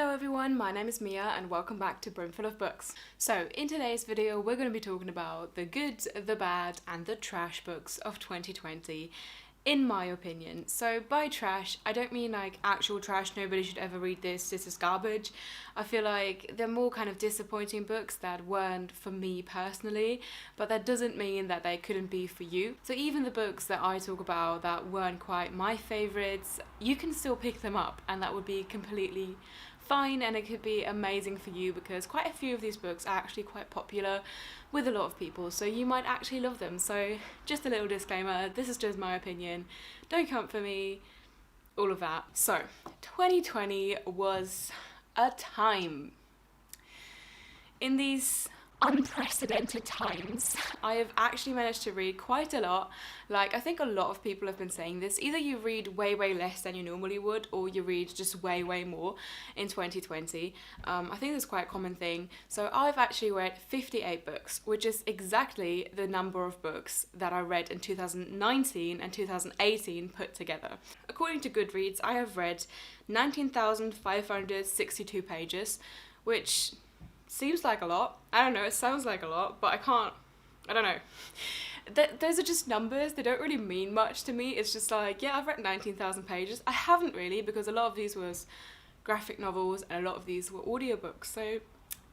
Hello everyone, my name is Mia and welcome back to Brimful of Books. So in today's video we're going to be talking about the good, the bad and the trash books of 2020 in my opinion. So by trash, I don't mean like actual trash, nobody should ever read this is garbage. I feel like they're more kind of disappointing books that weren't for me personally, but that doesn't mean that they couldn't be for you. So even the books that I talk about that weren't quite my favourites, you can still pick them up and that would be completely fine and it could be amazing for you because quite a few of these books are actually quite popular with a lot of people, so you might actually love them. So just a little disclaimer, this is just my opinion, don't come for me, all of that. So 2020 was a time. In these unprecedented times, I have actually managed to read quite a lot. Like, I think a lot of people have been saying this, either you read way less than you normally would or you read just way more in 2020. I think that's quite a common thing. So I've actually read 58 books, which is exactly the number of books that I read in 2019 and 2018 put together. According to Goodreads, I have read 19,562 pages, which seems like a lot. I don't know, it sounds like a lot, but I don't know. Those are just numbers, they don't really mean much to me. It's just like, yeah, I've read 19,000 pages. I haven't really, because a lot of these was graphic novels and a lot of these were audiobooks. So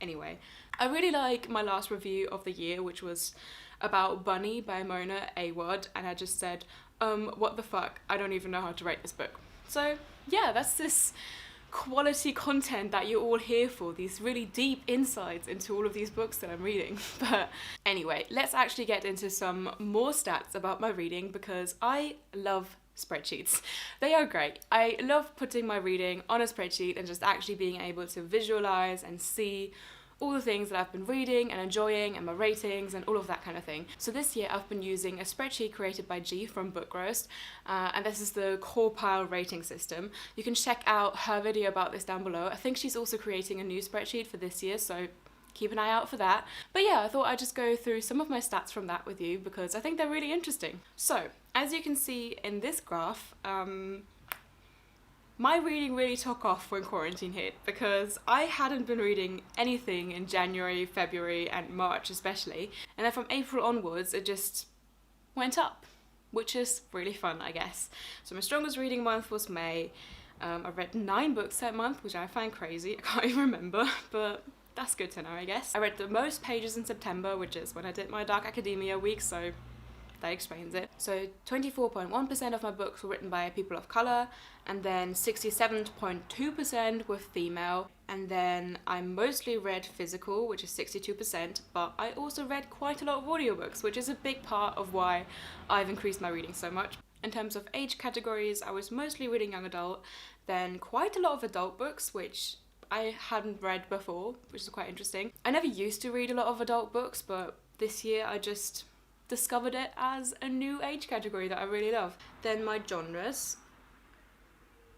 anyway, I really like my last review of the year, which was about Bunny by Mona Awad, and I just said, what the fuck, I don't even know how to rate this book. So yeah, that's this quality content that you're all here for, these really deep insights into all of these books that I'm reading. But anyway, let's actually get into some more stats about my reading because I love spreadsheets. They are great. I love putting my reading on a spreadsheet and just actually being able to visualize and see all the things that I've been reading and enjoying and my ratings and all of that kind of thing. So this year I've been using a spreadsheet created by G from Book Roast, and this is the core pile rating system. You can check out her video about this down below. I think she's also creating a new spreadsheet for this year, so keep an eye out for that. But yeah, I thought I'd just go through some of my stats from that with you because I think they're really interesting. So as you can see in this graph, my reading really took off when quarantine hit because I hadn't been reading anything in January, February and March especially, and then from April onwards it just went up, which is really fun, I guess. So my strongest reading month was May. I read 9 books that month, which I find crazy, I can't even remember, but that's good to know, I guess. I read the most pages in September, which is when I did my Dark Academia week, so that explains it. So 24.1% of my books were written by people of colour, and then 67.2% were female, and then I mostly read physical, which is 62%, but I also read quite a lot of audiobooks, which is a big part of why I've increased my reading so much. In terms of age categories, I was mostly reading young adult, then quite a lot of adult books, which I hadn't read before, which is quite interesting. I never used to read a lot of adult books, but this year I just discovered it as a new age category that I really love. Then my genres.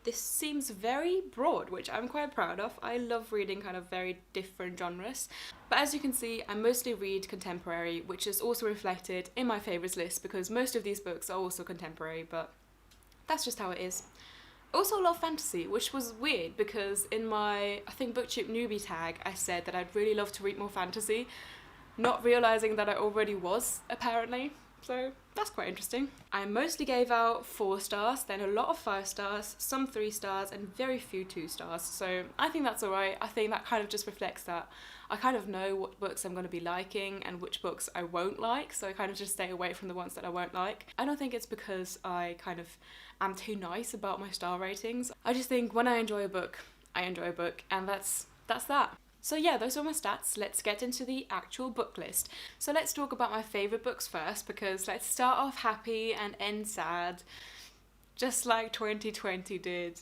This seems very broad, which I'm quite proud of. I love reading kind of very different genres. But as you can see, I mostly read contemporary, which is also reflected in my favourites list because most of these books are also contemporary, but that's just how it is. Also a lot of fantasy, which was weird because in my, I think, BookTube newbie tag, I said that I'd really love to read more fantasy, not realising that I already was, apparently. So that's quite interesting. I mostly gave out 4 stars, then a lot of 5 stars, some 3 stars, and very few 2 stars. So I think that's alright. I think that kind of just reflects that I kind of know what books I'm going to be liking and which books I won't like, so I kind of just stay away from the ones that I won't like. I don't think it's because I kind of am too nice about my star ratings. I just think when I enjoy a book, I enjoy a book, and that's that. So yeah, those are my stats. Let's get into the actual book list. So let's talk about my favourite books first, because let's start off happy and end sad, just like 2020 did.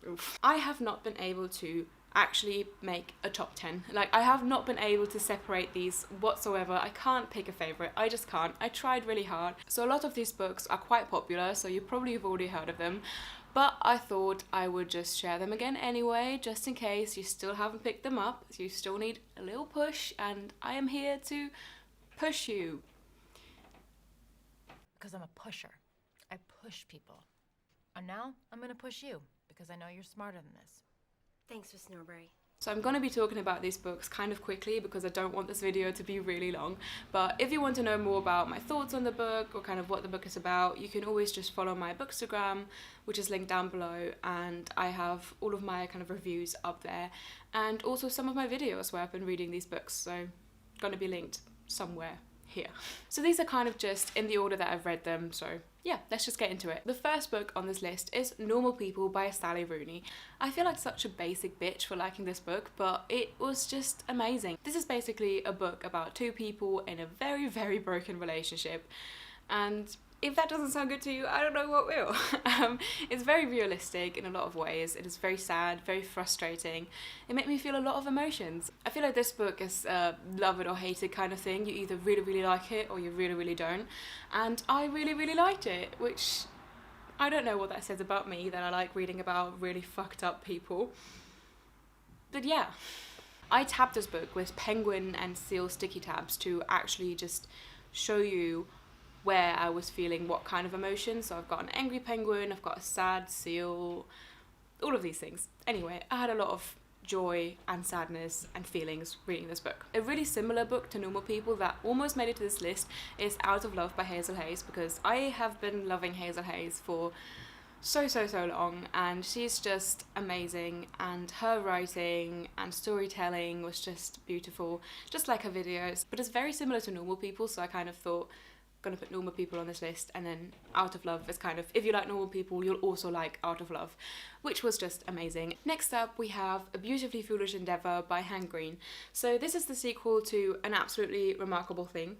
Oof. I have not been able to actually make a top 10. Like, I have not been able to separate these whatsoever. I can't pick a favourite, I just can't. I tried really hard. So a lot of these books are quite popular, so you probably have already heard of them. But I thought I would just share them again anyway, just in case you still haven't picked them up. You still need a little push, and I am here to push you. Because I'm a pusher. I push people. And now I'm gonna push you, because I know you're smarter than this. Thanks, Miss Norbury. So I'm going to be talking about these books kind of quickly because I don't want this video to be really long. But if you want to know more about my thoughts on the book or kind of what the book is about, you can always just follow my Bookstagram, which is linked down below, and I have all of my kind of reviews up there, and also some of my videos where I've been reading these books, so going to be linked somewhere here. So these are kind of just in the order that I've read them, so yeah, let's just get into it. The first book on this list is Normal People by Sally Rooney. I feel like such a basic bitch for liking this book, but it was just amazing. This is basically a book about two people in a very, very broken relationship, and if that doesn't sound good to you, I don't know what will. It's very realistic in a lot of ways. It is very sad, very frustrating. It made me feel a lot of emotions. I feel like this book is a love it or hate it kind of thing. You either really, really like it or you really, really don't. And I really, really liked it, which I don't know what that says about me, that I like reading about really fucked up people. But yeah. I tabbed this book with penguin and seal sticky tabs to actually just show you where I was feeling what kind of emotions. So I've got an angry penguin, I've got a sad seal, all of these things. Anyway, I had a lot of joy and sadness and feelings reading this book. A really similar book to Normal People that almost made it to this list is Out of Love by Hazel Hayes, because I have been loving Hazel Hayes for so long, and she's just amazing, and her writing and storytelling was just beautiful, just like her videos. But it's very similar to Normal People, so I kind of thought, gonna put Normal People on this list, and then Out of Love is kind of, if you like Normal People, you'll also like Out of Love, which was just amazing. Next up, we have A Beautifully Foolish Endeavour by Hank Green. So this is the sequel to An Absolutely Remarkable Thing.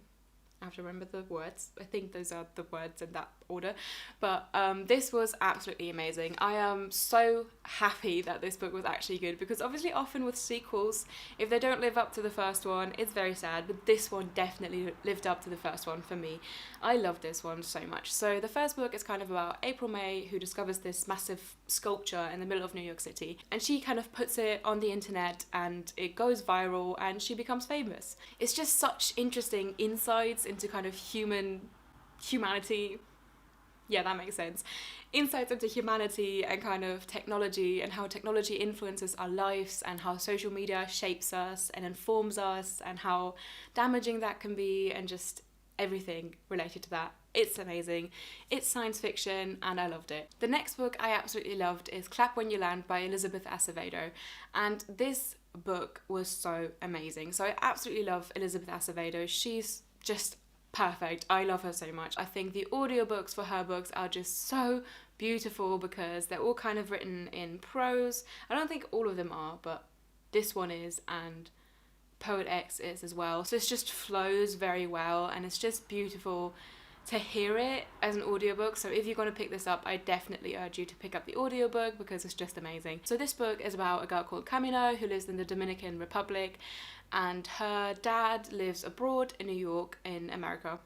I have to remember the words. I think those are the words in that order. But this was absolutely amazing. I am so happy that this book was actually good, because obviously often with sequels, if they don't live up to the first one, it's very sad. But this one definitely lived up to the first one for me. I love this one so much. So the first book is kind of about April May, who discovers this massive sculpture in the middle of New York City. And she kind of puts it on the internet and it goes viral and she becomes famous. It's just such interesting insights into kind of humanity. Yeah, that makes sense. Insights into humanity and kind of technology, and how technology influences our lives, and how social media shapes us and informs us, and how damaging that can be, and just everything related to that. It's amazing. It's science fiction and I loved it. The next book I absolutely loved is Clap When You Land by Elizabeth Acevedo, and this book was so amazing. So I absolutely love Elizabeth Acevedo. She's just perfect. I love her so much. I think the audiobooks for her books are just so beautiful because they're all kind of written in prose. I don't think all of them are, but this one is, and Poet X is as well. So it just flows very well and it's just beautiful to hear it as an audiobook. So if you're going to pick this up, I definitely urge you to pick up the audiobook because it's just amazing. So this book is about a girl called Camino who lives in the Dominican Republic, and her dad lives abroad in New York in America,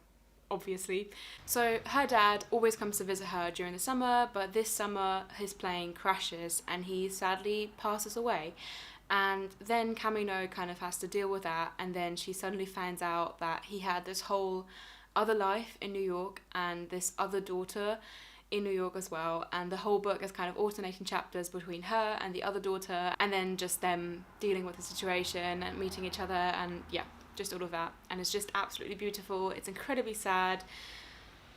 obviously. So her dad always comes to visit her during the summer, but this summer his plane crashes and he sadly passes away. And then Camino kind of has to deal with that, and then she suddenly finds out that he had this whole other life in New York and this other daughter in New York as well, and the whole book is kind of alternating chapters between her and the other daughter, and then just them dealing with the situation and meeting each other, and yeah, just all of that. And it's just absolutely beautiful. It's incredibly sad.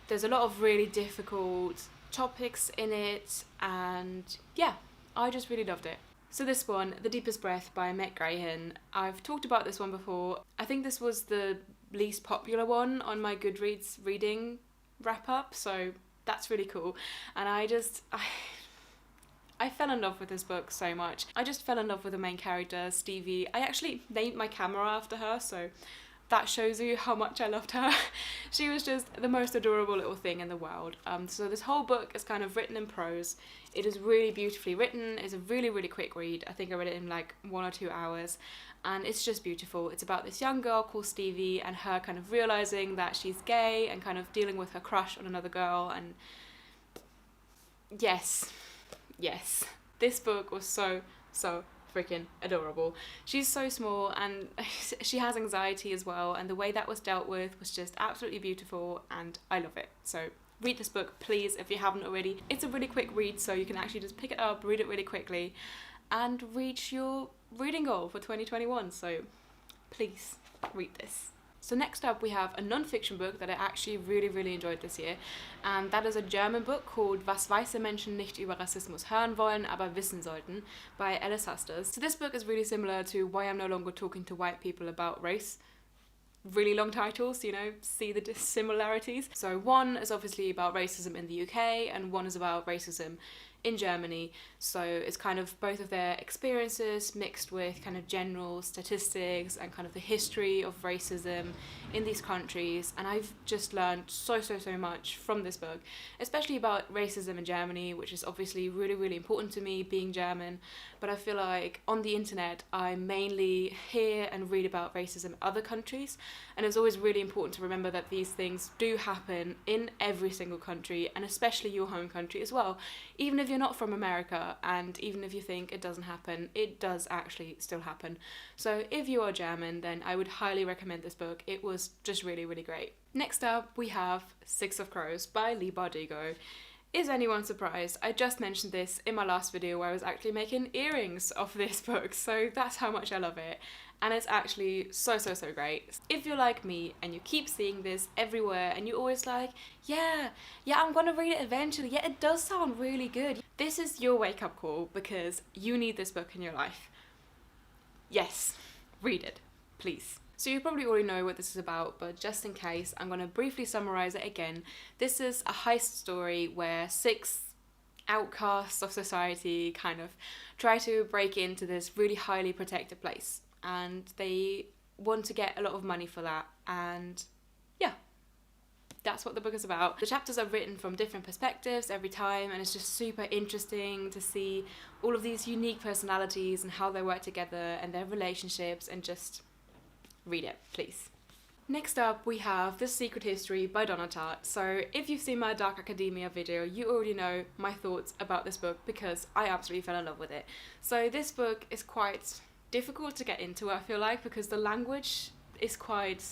There's a lot of really difficult topics in it, and yeah, I just really loved it. So this one, The Deepest Breath by Meg Grahan. I've talked about this one before. I think this was the least popular one on my Goodreads reading wrap-up, so that's really cool. And I fell in love with this book so much. I just fell in love with the main character, Stevie. I actually named my camera after her, so that shows you how much I loved her. She was just the most adorable little thing in the world. So this whole book is kind of written in prose. It is really beautifully written. It's a really, really quick read. I think I read it in like 1 or 2 hours. And it's just beautiful. It's about this young girl called Stevie and her kind of realising that she's gay and kind of dealing with her crush on another girl. And yes. This book was so freaking adorable. She's so small and she has anxiety as well, and the way that was dealt with was just absolutely beautiful and I love it. So read this book please if you haven't already. It's a really quick read, so you can actually just pick it up, read it really quickly, and reach your reading goal for 2021. So please read this. So next up we have a non-fiction book that I actually really enjoyed this year, and that is a German book called Was weiße Menschen nicht über Rassismus hören wollen, aber wissen sollten by Alice Husters. So this book is really similar to Why I'm No Longer Talking to White People About Race. Really long titles, you know, see the similarities. So one is obviously about racism in the UK and one is about racism in Germany. So it's kind of both of their experiences mixed with kind of general statistics and kind of the history of racism in these countries. And I've just learned so much from this book, especially about racism in Germany, which is obviously really important to me being German. But I feel like on the internet I mainly hear and read about racism in other countries, and it's always really important to remember that these things do happen in every single country, and especially your home country as well. Even if you're not from America, and even if you think it doesn't happen, it does actually still happen. So if you are German, then I would highly recommend this book. It was just really great. Next up we have Six of Crows by Leigh Bardugo. Is anyone surprised? I just mentioned this in my last video where I was actually making earrings of this book, so that's how much I love it. And it's actually so great. If you're like me and you keep seeing this everywhere and you're always like, yeah, I'm gonna read it eventually, yeah, it does sound really good, this is your wake-up call because you need this book in your life. Yes, read it, please. So you probably already know what this is about, but just in case, I'm going to briefly summarize it again. This is a heist story where 6 outcasts of society kind of try to break into this really highly protected place, and they want to get a lot of money for that, and yeah, that's what the book is about. The chapters are written from different perspectives every time, and it's just super interesting to see all of these unique personalities and how they work together and their relationships, and just read it, please. Next up we have The Secret History by Donna Tartt. So if you've seen my Dark Academia video, you already know my thoughts about this book because I absolutely fell in love with it. So this book is quite difficult to get into, I feel like, because the language is quite,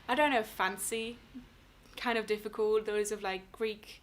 I don't know, fancy, kind of difficult. Those of like Greek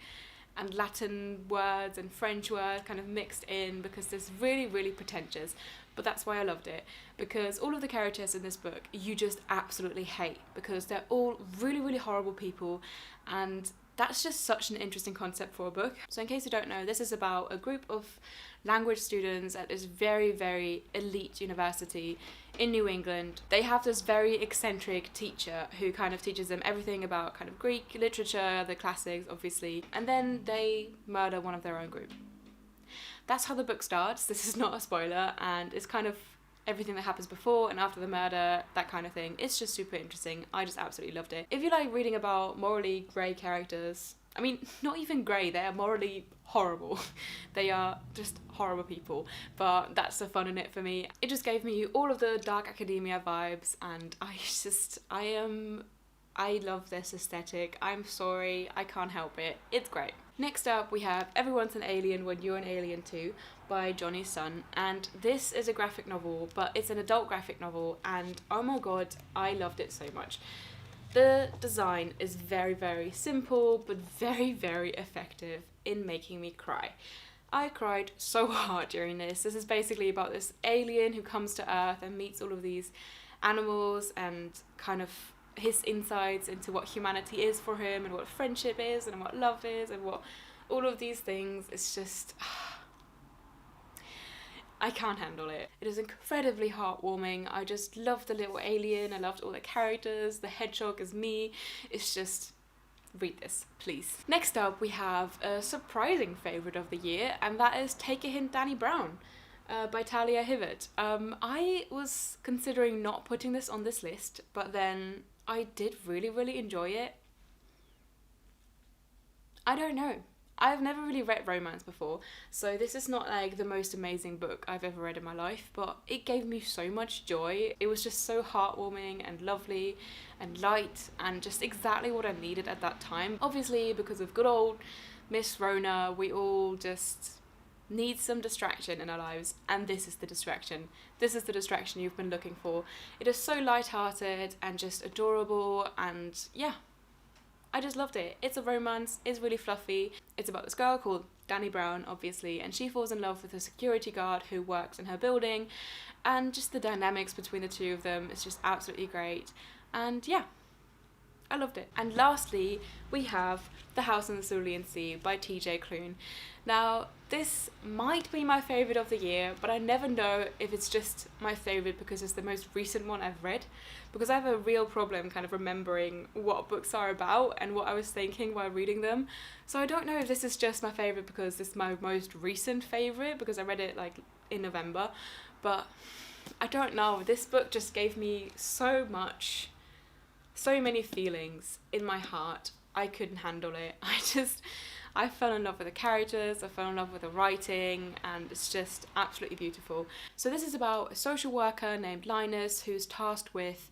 and Latin words and French words kind of mixed in because it's really pretentious. But that's why I loved it, because all of the characters in this book you just absolutely hate because they're all really horrible people, and that's just such an interesting concept for a book. So in case you don't know, this is about a group of language students at this very elite university in New England. They have this very eccentric teacher who kind of teaches them everything about kind of Greek literature, the classics obviously, and then they murder one of their own group. That's how the book starts. This is not a spoiler, and it's kind of everything that happens before and after the murder, that kind of thing. It's just super interesting. I just absolutely loved it. If you like reading about morally grey characters, I mean, not even grey, they are morally horrible. They are just horrible people, but that's the fun in it for me. It just gave me all of the Dark Academia vibes, and I love this aesthetic. I'm sorry, I can't help it. It's great. Next up we have Everyone's an Alien When You're an Alien Too by Johnny Sun, and this is a graphic novel, but it's an adult graphic novel, and oh my god, I loved it so much. The design is very simple but very effective in making me cry. I cried so hard during this. This is basically about this alien who comes to Earth and meets all of these animals and kind of his insights into what humanity is for him and what friendship is and what love is and what all of these things. It's just I can't handle it. It is incredibly heartwarming. I just love the little alien. I loved all the characters. The hedgehog is me. It's just, read this, please. Next up we have a surprising favourite of the year, and that is Take a Hint, Danny Brown by Talia Hibbert. I was considering not putting this on this list, but then I did really enjoy it. I don't know. I've never really read romance before, so this is not like the most amazing book I've ever read in my life, but it gave me so much joy. It was just so heartwarming and lovely and light and just exactly what I needed at that time. Obviously, because of good old Miss Rona, we all just need some distraction in our lives, and this is the distraction. This is the distraction you've been looking for. It is so light-hearted and just adorable, and yeah, I just loved it. It's a romance, it's really fluffy. It's about this girl called Dani Brown, obviously, and she falls in love with a security guard who works in her building, and just the dynamics between the two of them is just absolutely great. And yeah, I loved it. And lastly, we have The House on the Cerulean Sea by TJ Klune. Now, this might be my favourite of the year, but I never know if it's just my favourite because it's the most recent one I've read, because I have a real problem kind of remembering what books are about and what I was thinking while reading them. So I don't know if this is just my favourite because it's my most recent favourite, because I read it like in November, but I don't know. This book just gave me so many feelings in my heart. I couldn't handle it. I fell in love with the characters, I fell in love with the writing, and it's just absolutely beautiful. So this is about a social worker named Linus who's tasked with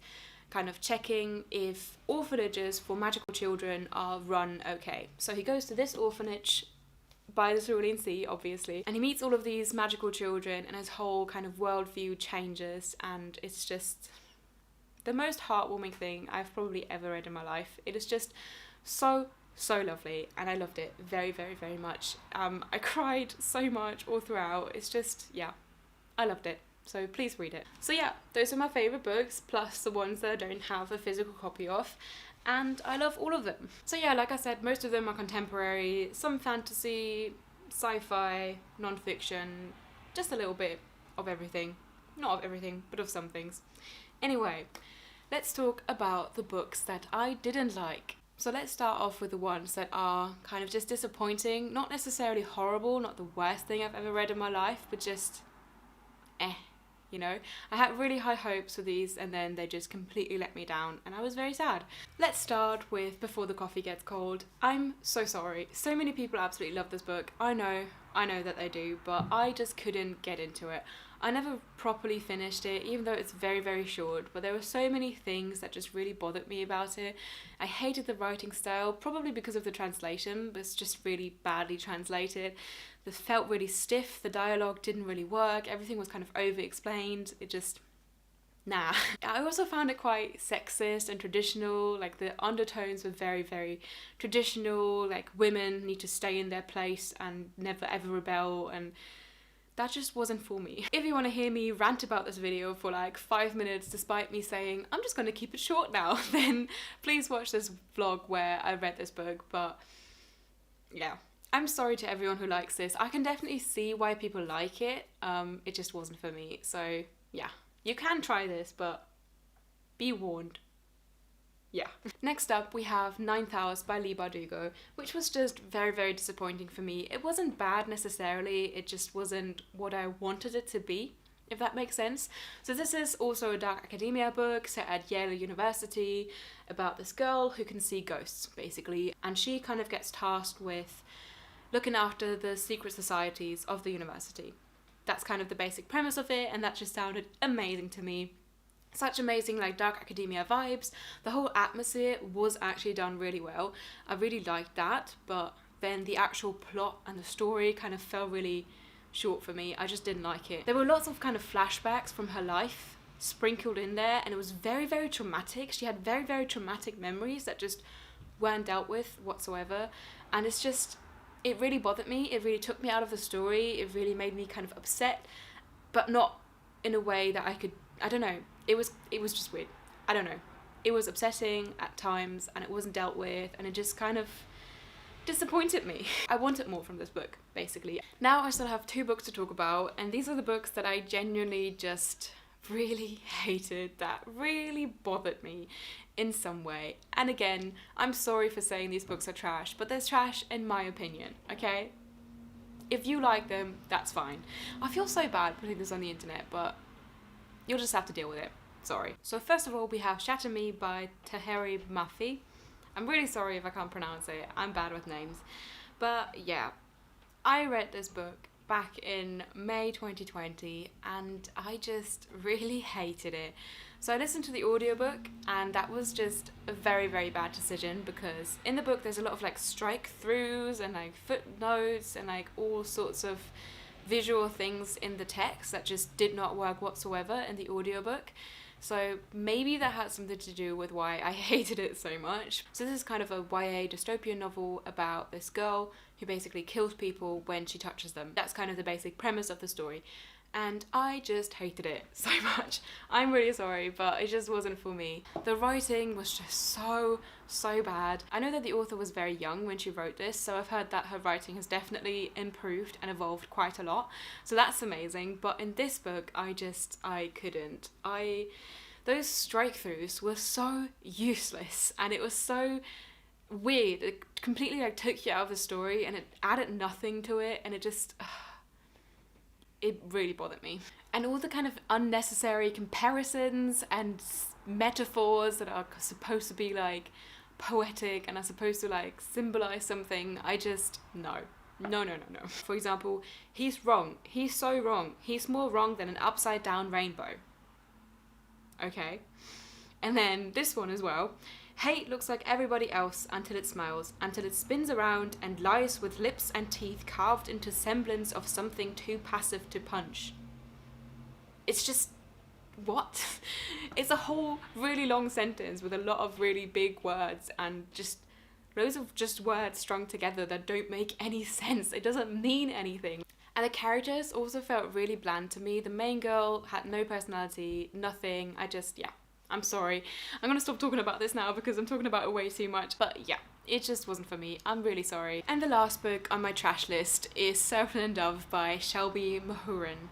kind of checking if orphanages for magical children are run okay. So he goes to this orphanage by the Cerulean Sea, obviously, and he meets all of these magical children, and his whole kind of worldview changes, and it's just the most heartwarming thing I've probably ever read in my life. It is just so lovely, and I loved it very, very, very much. I cried so much all throughout. It's just, yeah, I loved it. So please read it. So yeah, those are my favourite books, plus the ones that I don't have a physical copy of, and I love all of them. So yeah, like I said, most of them are contemporary, some fantasy, sci-fi, non-fiction, just a little bit of everything. Not of everything, but of some things. Anyway, let's talk about the books that I didn't like. So let's start off with the ones that are kind of just disappointing, not necessarily horrible, not the worst thing I've ever read in my life, but just you know. I had really high hopes for these and then they just completely let me down and I was very sad. Let's start with Before the Coffee Gets Cold. I'm so sorry. So many people absolutely love this book. I know that they do, but I just couldn't get into it. I never properly finished it, even though it's very, very short, but there were so many things that just really bothered me about it. I hated the writing style, probably because of the translation, but it's just really badly translated. This felt really stiff, the dialogue didn't really work, everything was kind of over-explained, it just... nah. I also found it quite sexist and traditional, like the undertones were very, very traditional, like women need to stay in their place and never ever rebel, and that just wasn't for me. If you want to hear me rant about this video for like 5 minutes despite me saying I'm just going to keep it short now, then please watch this vlog where I read this book. But yeah, I'm sorry to everyone who likes this. I can definitely see why people like it. It just wasn't for me. So yeah, you can try this, but be warned. Yeah. Next up we have Ninth House by Leigh Bardugo, which was just very, very disappointing for me. It wasn't bad necessarily, it just wasn't what I wanted it to be, if that makes sense. So this is also a dark academia book set at Yale University about this girl who can see ghosts, basically, and she kind of gets tasked with looking after the secret societies of the university. That's kind of the basic premise of it, and that just sounded amazing to me. Such amazing like dark academia vibes. The whole atmosphere was actually done really well. I really liked that, but then the actual plot and the story kind of fell really short for me. I just didn't like it. There were lots of kind of flashbacks from her life sprinkled in there, and it was very, very traumatic. She had very, very traumatic memories that just weren't dealt with whatsoever, and it's just, it really bothered me. It really took me out of the story. It really made me kind of upset, but not in a way that I don't know. It was just weird. I don't know. It was upsetting at times and it wasn't dealt with, and it just kind of disappointed me. I wanted more from this book, basically. Now I still have 2 books to talk about, and these are the books that I genuinely just really hated, that really bothered me in some way. And again, I'm sorry for saying these books are trash, but they're trash in my opinion, okay? If you like them, that's fine. I feel so bad putting this on the internet, but you'll just have to deal with it. Sorry. So first of all, we have Shatter Me by Tahereh Mafi. I'm really sorry if I can't pronounce it. I'm bad with names. But yeah, I read this book back in May 2020 and I just really hated it. So I listened to the audiobook and that was just a very, very bad decision, because in the book there's a lot of like strike throughs and like footnotes and like all sorts of visual things in the text that just did not work whatsoever in the audiobook. So maybe that had something to do with why I hated it so much. So this is kind of a YA dystopian novel about this girl who basically kills people when she touches them. That's kind of the basic premise of the story. And I just hated it so much. I'm really sorry, but it just wasn't for me. The writing was just so bad. I know that the author was very young when she wrote this, so I've heard that her writing has definitely improved and evolved quite a lot. So that's amazing, but in this book, I couldn't. Those strike-throughs were so useless, and it was so weird. It completely like took you out of the story, and it added nothing to it, and it just... it really bothered me. And all the kind of unnecessary comparisons and metaphors that are supposed to be like poetic and are supposed to like symbolize something, I just, no. For example, he's wrong. He's so wrong. He's more wrong than an upside down rainbow. Okay. And then this one as well. Hate looks like everybody else until it smiles, until it spins around and lies with lips and teeth carved into semblance of something too passive to punch. It's just... what? It's a whole really long sentence with a lot of really big words and just loads of just words strung together that don't make any sense. It doesn't mean anything. And the characters also felt really bland to me. The main girl had no personality, nothing. I'm sorry. I'm gonna stop talking about this now because I'm talking about it way too much. But yeah, it just wasn't for me. I'm really sorry. And the last book on my trash list is Circle and Dove by Shelby Mahurin.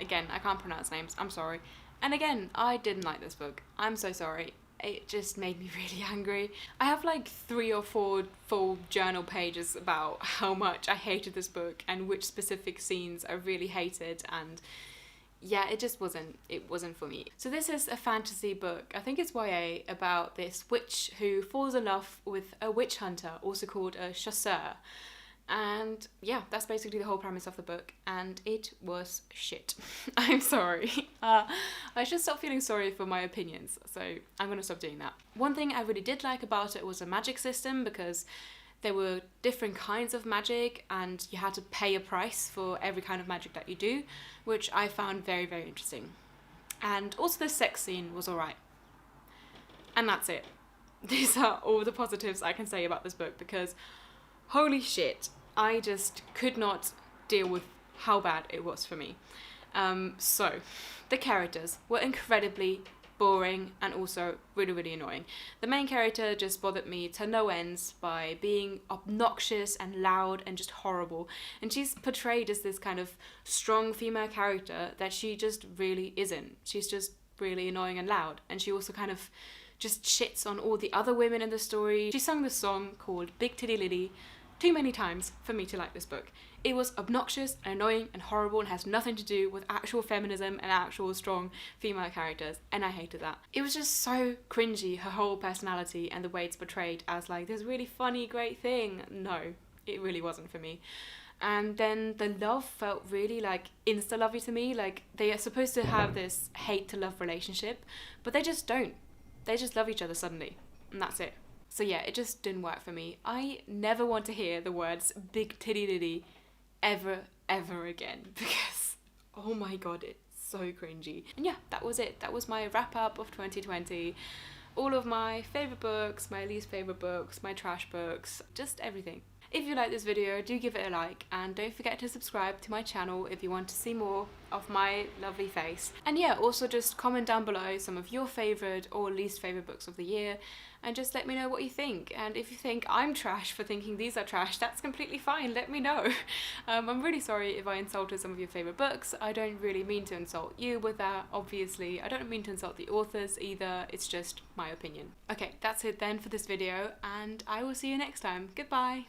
Again, I can't pronounce names. I'm sorry. And again, I didn't like this book. I'm so sorry. It just made me really angry. I have like 3 or 4 full journal pages about how much I hated this book and which specific scenes I really hated, and yeah, it wasn't for me. So this is a fantasy book, I think it's YA, about this witch who falls in love with a witch hunter, also called a chasseur. And yeah, that's basically the whole premise of the book, and it was shit. I'm sorry. I should stop feeling sorry for my opinions, so I'm gonna stop doing that. One thing I really did like about it was a magic system, because there were different kinds of magic and you had to pay a price for every kind of magic that you do, which I found very, very interesting. And also the sex scene was alright. And that's it. These are all the positives I can say about this book, because holy shit, I just could not deal with how bad it was for me. So, the characters were incredibly boring and also really, really annoying. The main character just bothered me to no ends by being obnoxious and loud and just horrible. And she's portrayed as this kind of strong female character that she just really isn't. She's just really annoying and loud. And she also kind of just shits on all the other women in the story. She sung this song called Big Titty Lily too many times for me to like this book. It was obnoxious and annoying and horrible and has nothing to do with actual feminism and actual strong female characters, and I hated that. It was just so cringy, her whole personality and the way it's portrayed as like this really funny, great thing. No, it really wasn't for me. And then the love felt really like insta-lovey to me. Like they are supposed to have this hate to love relationship, but they just don't. They just love each other suddenly, and that's it. So yeah, it just didn't work for me. I never want to hear the words big titty titty ever again, because oh my god, it's so cringy. And yeah, that was it. That was my wrap up of 2020. All of my favourite books, my least favourite books, my trash books, just everything. If you like this video, do give it a like, and don't forget to subscribe to my channel if you want to see more of my lovely face. And yeah, also just comment down below some of your favourite or least favourite books of the year, and just let me know what you think. And if you think I'm trash for thinking these are trash, that's completely fine, let me know. I'm really sorry if I insulted some of your favourite books. I don't really mean to insult you with that, obviously. I don't mean to insult the authors either, it's just my opinion. Okay, that's it then for this video, and I will see you next time. Goodbye!